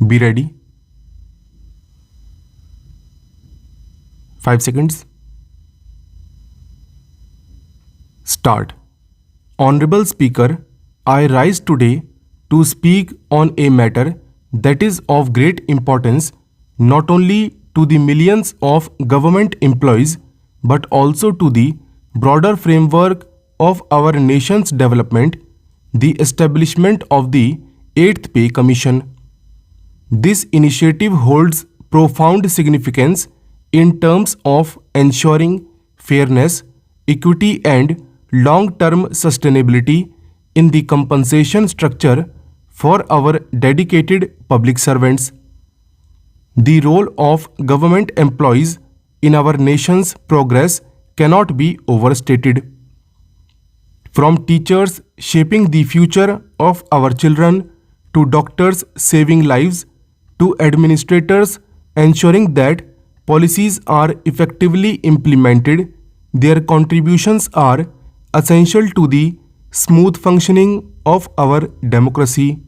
Be ready. 5 seconds. Start. Honorable Speaker, I rise today to speak on a matter that is of great importance not only to the millions of government employees but also to the broader framework of our nation's development, the establishment of the 8th Pay Commission. This initiative holds profound significance in terms of ensuring fairness, equity, and long term sustainability in the compensation structure for our dedicated public servants. The role of government employees in our nation's progress cannot be overstated. From teachers shaping the future of our children, to doctors saving lives, to administrators ensuring that policies are effectively implemented, their contributions are essential to the smooth functioning of our democracy.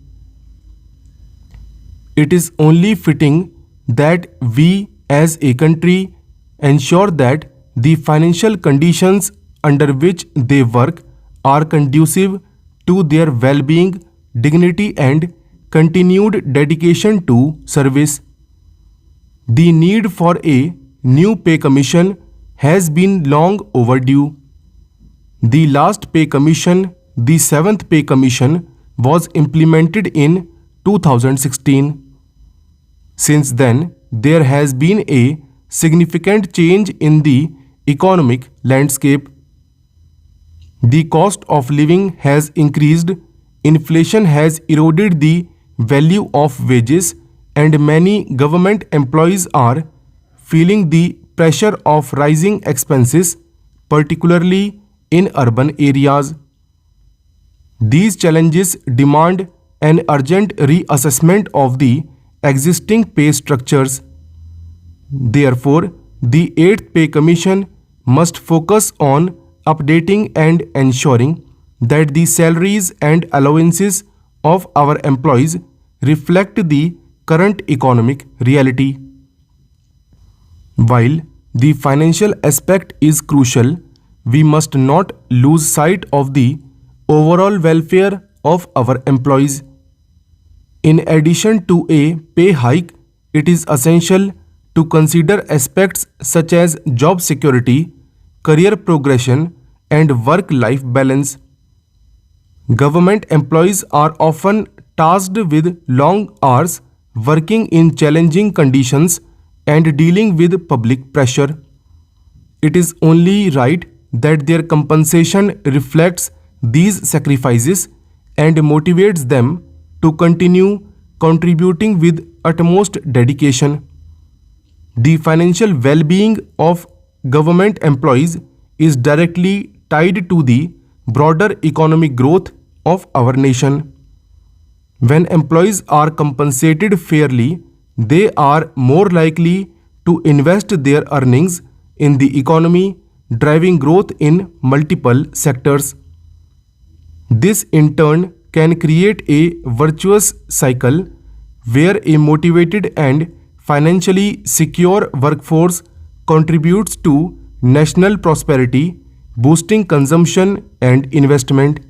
It is only fitting that we as a country ensure that the financial conditions under which they work are conducive to their well being, dignity, and continued dedication to service. The need for a new pay commission has been long overdue. The last pay commission, the 7th pay commission, was implemented in 2016. Since then, there has been a significant change in the economic landscape. The cost of living has increased, inflation has eroded the value of wages, and many government employees are feeling the pressure of rising expenses, particularly in urban areas. These challenges demand an urgent reassessment of the existing pay structures. Therefore, the 8th Pay Commission must focus on updating and ensuring that the salaries and allowances of our employees reflect the current economic reality. While the financial aspect is crucial, we must not lose sight of the overall welfare of our employees. In addition to a pay hike, it is essential to consider aspects such as job security, career progression, and work life balance. Government employees are often tasked with long hours, working in challenging conditions, and dealing with public pressure. It is only right that their compensation reflects these sacrifices and motivates them to continue contributing with utmost dedication. The financial well being of government employees is directly tied to the broader economic growth of our nation. When employees are compensated fairly, they are more likely to invest their earnings in the economy, driving growth in multiple sectors. This in turn can create a virtuous cycle where a motivated and financially secure workforce contributes to national prosperity, boosting consumption and investment.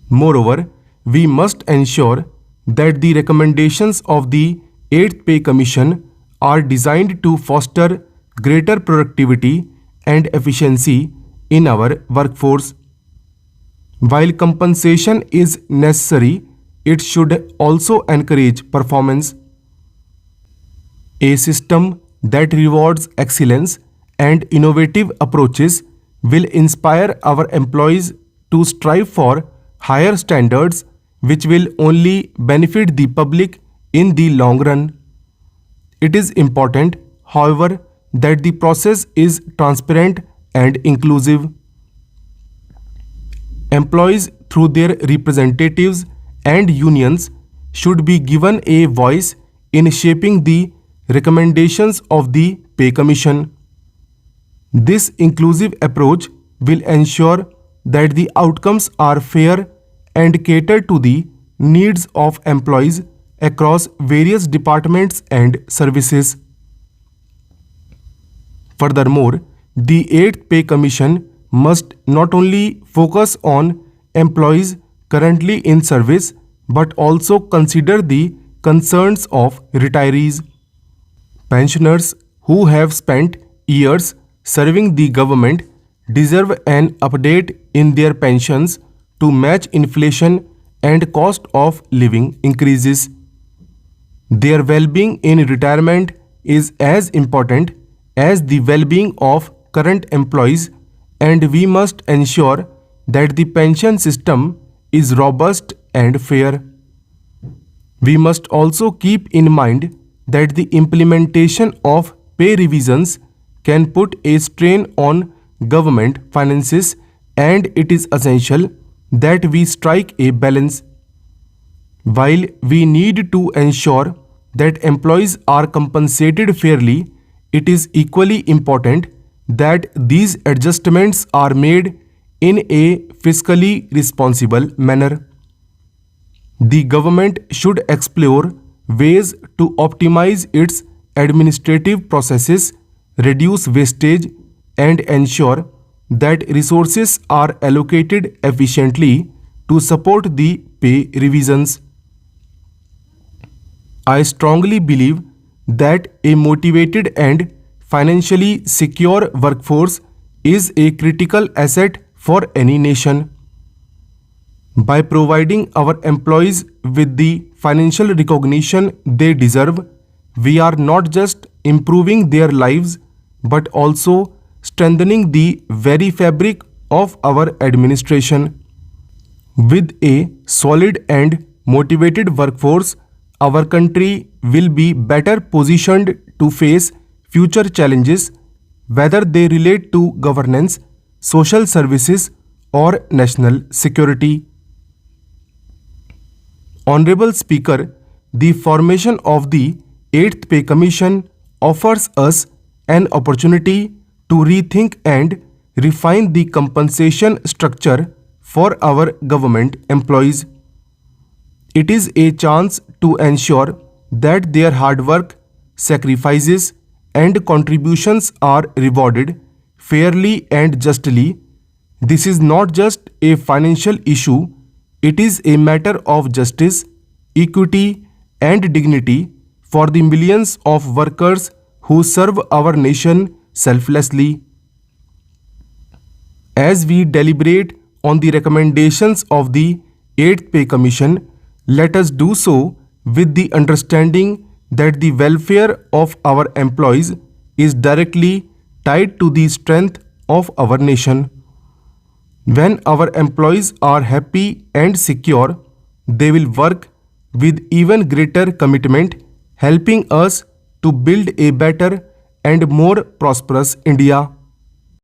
Moreover, we must ensure that the recommendations of the 8th Pay Commission are designed to foster greater productivity and efficiency in our workforce. While compensation is necessary, it should also encourage performance. A system that rewards excellence and innovative approaches will inspire our employees to strive for higher standards, which will only benefit the public in the long run. It is important, however, that the process is transparent and inclusive. Employees, through their representatives and unions, should be given a voice in shaping the recommendations of the Pay Commission. This inclusive approach will ensure that the outcomes are fair and cater to the needs of employees across various departments and services. Furthermore, the 8th Pay Commission must not only focus on employees currently in service but also consider the concerns of retirees. Pensioners who have spent years serving the government deserve an update in their pensions to match inflation and cost of living increases. Their well-being in retirement is as important as the well-being of current employees, and we must ensure that the pension system is robust and fair. We must also keep in mind that the implementation of pay revisions can put a strain on government finances, and it is essential that we strike a balance. While we need to ensure that employees are compensated fairly, it is equally important that these adjustments are made in a fiscally responsible manner. The government should explore ways to optimize its administrative processes, reduce wastage, and ensure that resources are allocated efficiently to support the pay revisions. I strongly believe that a motivated and financially secure workforce is a critical asset for any nation. By providing our employees with the financial recognition they deserve, we are not just improving their lives but also strengthening the very fabric of our administration. With a solid and motivated workforce, our country will be better positioned to face future challenges, whether they relate to governance, social services, or national security. Honorable Speaker, the formation of the 8th Pay Commission offers us an opportunity to rethink and refine the compensation structure for our government employees. It is a chance to ensure that their hard work, sacrifices, and contributions are rewarded fairly and justly. This is not just a financial issue, it is a matter of justice, equity, and dignity for the millions of workers who serve our nation selflessly. As we deliberate on the recommendations of the 8th Pay Commission, let us do so with the understanding that the welfare of our employees is directly tied to the strength of our nation. When our employees are happy and secure, they will work with even greater commitment, helping us to build a better and more prosperous India.